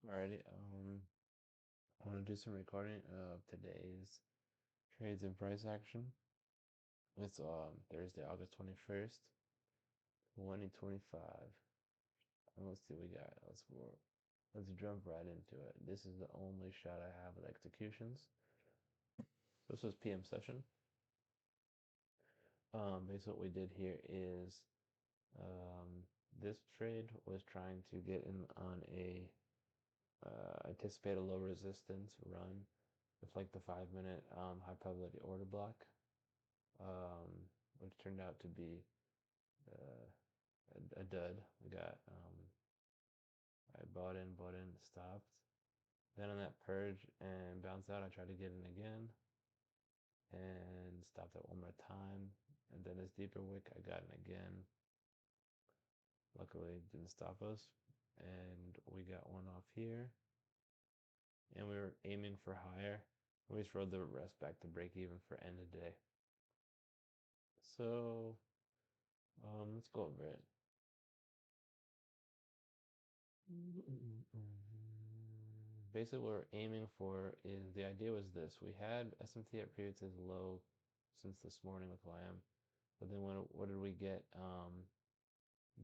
Alrighty, I want to do some recording of today's trades and price action. It's Thursday, August 21st, 2025. And let's see what we got. Let's jump right into it. This is the only shot I have with executions. So this was PM session. Basically what we did here is this trade was trying to get in on a anticipate a low resistance run with like the 5-minute high probability order block, which turned out to be a dud. We got I bought in, stopped. Then on that purge and bounced out, I tried to get in again and stopped it one more time. And then this deeper wick, I got in again. Luckily, it didn't stop us. And we got one off here. And we were aiming for higher. We just rode the rest back to break even for end of day. So let's go over it. Basically, what we're aiming for is the idea was this: we had SMT at periods as low since this morning with Lamb, but then what did we get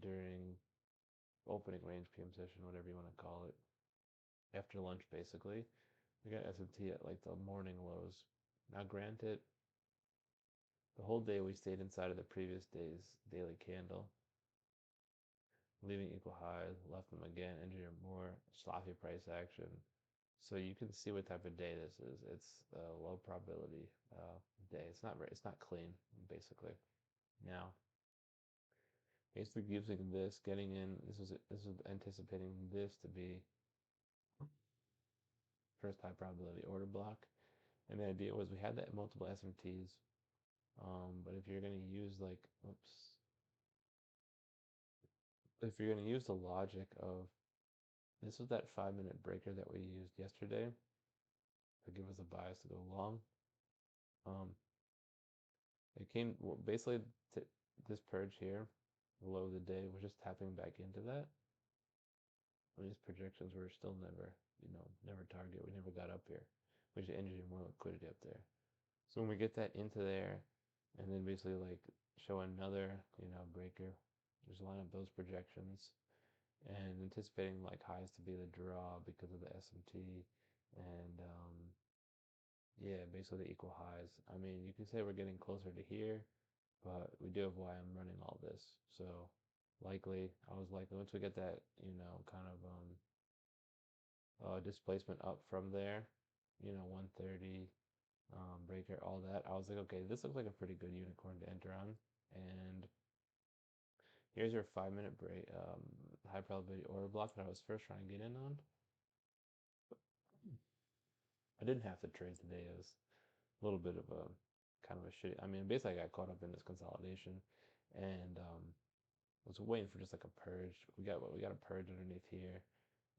during opening range PM session, whatever you want to call it, after lunch basically? We got SMT at like the morning lows. Now, granted, the whole day we stayed inside of the previous day's daily candle, leaving equal highs, left them again, engineered more sloppy price action. So you can see what type of day this is. It's a low probability day. It's not clean, basically. Now, basically using this, getting in. This was anticipating this to be first high probability order block, and the idea was we had that multiple SMTs. But if you're gonna use like, if you're gonna use the logic of this was that 5-minute breaker that we used yesterday to give us a bias to go long. It came basically to this purge here, below the day, was just tapping back into that. And these projections were still never target. We never got up here. We just engineered more liquidity up there. So when we get that into there, and then basically like show another, breaker, just line up those projections, and anticipating like highs to be the draw because of the SMT, and yeah, basically the equal highs. I mean, you can say we're getting closer to here, but we do have why I'm running all this. So I was likely once we get that, kind of displacement up from there, 130 breaker, all that. I was like, okay, this looks like a pretty good unicorn to enter on. And here's your 5-minute break, high probability order block that I was first trying to get in on. I didn't have to trade today. It was a little bit of a kind of a shitty. I mean, basically, I got caught up in this consolidation, and was waiting for just like a purge. We got a purge underneath here,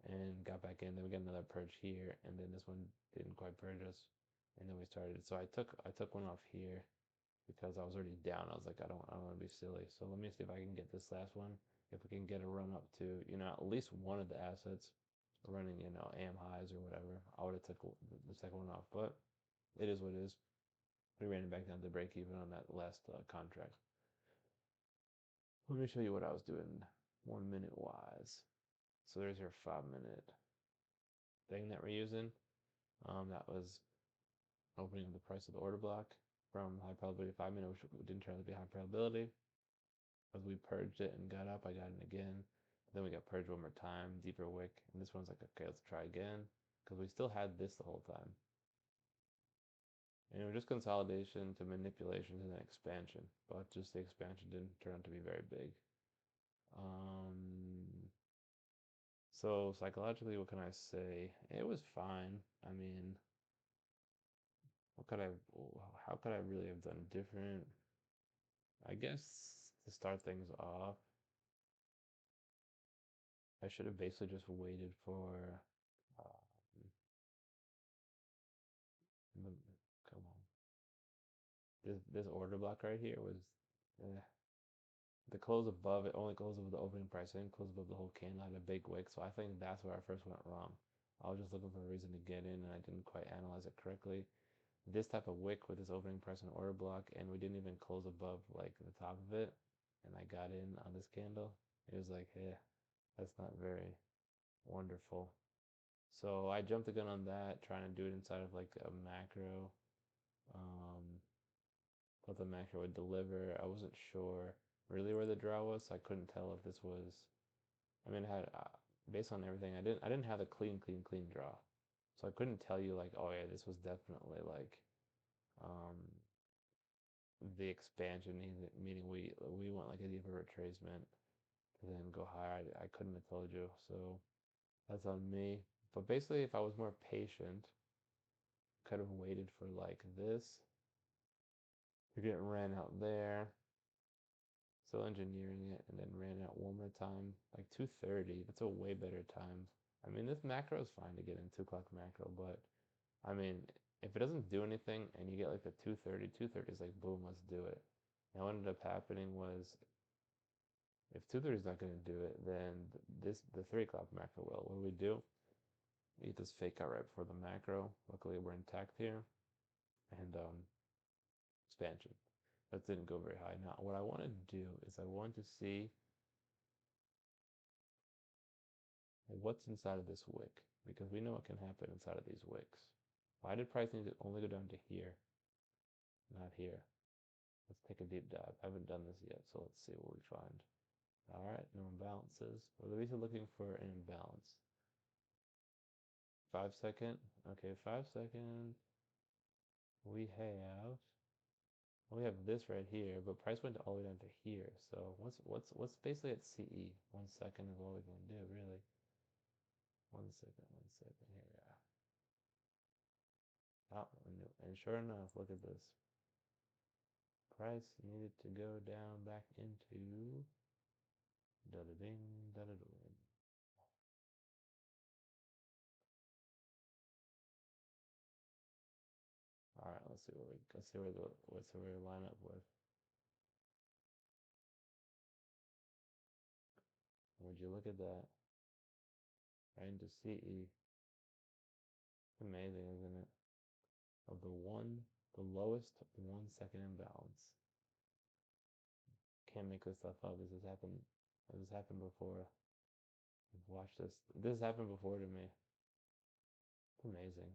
and got back in. Then we got another purge here, and then this one didn't quite purge us, and then we started. So I took one off here because I was already down. I was like, I don't want to be silly. So let me see if I can get this last one. If we can get a run up to at least one of the assets running AM highs or whatever, I would have took the second one off. But it is what it is. We ran it back down to break even on that last contract. Let me show you what I was doing 1-minute wise. So there's your 5-minute thing that we're using. That was opening the price of the order block from high probability 5-minute, which didn't turn out to be high probability. As we purged it and got up, I got in again. Then we got purged one more time, deeper wick. And this one's like, okay, let's try again. Because we still had this the whole time. And it was just consolidation to manipulation to then expansion. But just the expansion didn't turn out to be very big. So psychologically, what can I say? It was fine. I mean, how could I really have done different? I guess to start things off, I should have basically just waited for, um, come on, this order block right here was, the close above it only closed above the opening price. It didn't close above the whole candle. Had a big wick, so I think that's where I first went wrong. I was just looking for a reason to get in and I didn't quite analyze it correctly. This type of wick with this opening price and order block, and we didn't even close above like the top of it, and I got in on this candle. It was like, yeah, that's not very wonderful. So I jumped the gun on that, trying to do it inside of like a macro. Thought the macro would deliver. I wasn't sure really where the draw was, so I couldn't tell if this was. I mean, it had based on everything, I didn't have a clean draw, so I couldn't tell you like, oh yeah, this was definitely like um, the expansion, meaning we want like a deeper retracement and then go higher. I couldn't have told you, so that's on me. But basically, if I was more patient, could have waited for like this. You're getting ran out there. Still engineering it, and then ran out one more time, like 2:30. That's a way better time. I mean, this macro is fine to get in 2 o'clock macro, but I mean, if it doesn't do anything and you get like the 2:30, 2:30 is like, boom, let's do it. Now, what ended up happening was if 2:30 is not going to do it, then the 3 o'clock macro will. What do we do? We get this fake out right before the macro. Luckily, we're intact here. And expansion. That didn't go very high. Now, what I want to do is I want to see what's inside of this wick, because we know what can happen inside of these wicks. Why did price need to only go down to here, not here? Let's take a deep dive. I haven't done this yet, so let's see what we find. All right, no imbalances. We're basically looking for an imbalance. 5 second. Okay, 5 second. We have this right here, but price went all the way down to here. So what's basically at CE? 1 second is all we can do, really. 1 second. Here we are. Oh, and sure enough, look at this. Price needed to go down back into da-da-ding, da-da-ding. All right, let's see where we line up with. Would you look at that? Right into CE. Amazing, isn't it? Of the lowest 1 second imbalance. Can't make this stuff up. This has happened. This has happened before. Watch this. This has happened before to me. It's amazing.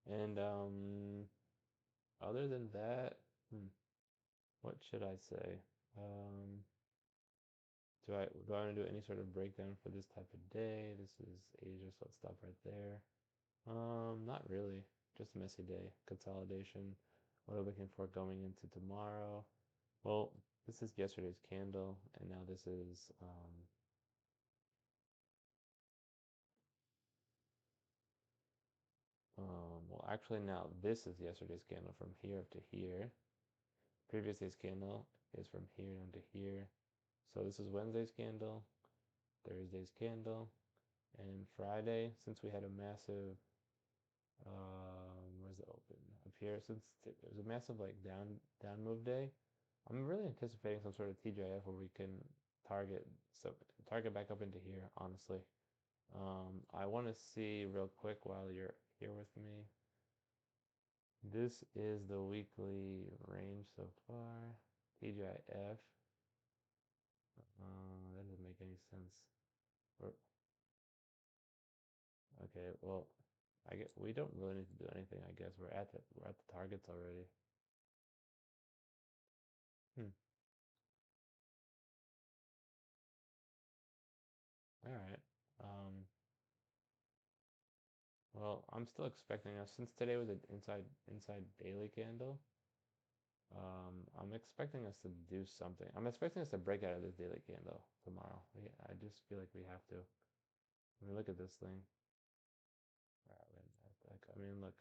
And other than that, what should I say? Do I want to do any sort of breakdown for this type of day? This is Asia, so let's stop right there. Not really. Just a messy day. Consolidation. What are we looking for going into tomorrow? Well, this is yesterday's candle, and now this is well, actually now this is yesterday's candle from here up to here. Previous day's candle is from here down to here. So this is Wednesday's candle, Thursday's candle, and Friday, since we had a massive, where's the open? Up here, since it was a massive like down move day, I'm really anticipating some sort of TGIF where we can target back up into here, honestly. I want to see real quick while you're here with me. This is the weekly range so far. TGIF. That doesn't make any sense. Okay, well, I guess we don't really need to do anything. I guess we're at the targets already. All right. Well, I'm still expecting us, since today was an inside daily candle. I'm expecting us to do something. I'm expecting us to break out of this daily candle tomorrow. I just feel like we have to. I mean, look at this thing. I mean, look,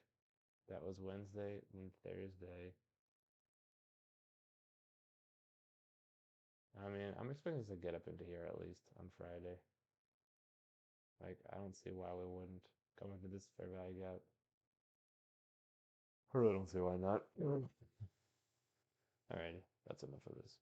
that was Wednesday and Thursday. I mean, I'm expecting us to get up into here at least on Friday. Like, I don't see why we wouldn't come into this fair value gap. I really don't see why not. Alrighty, that's enough of this.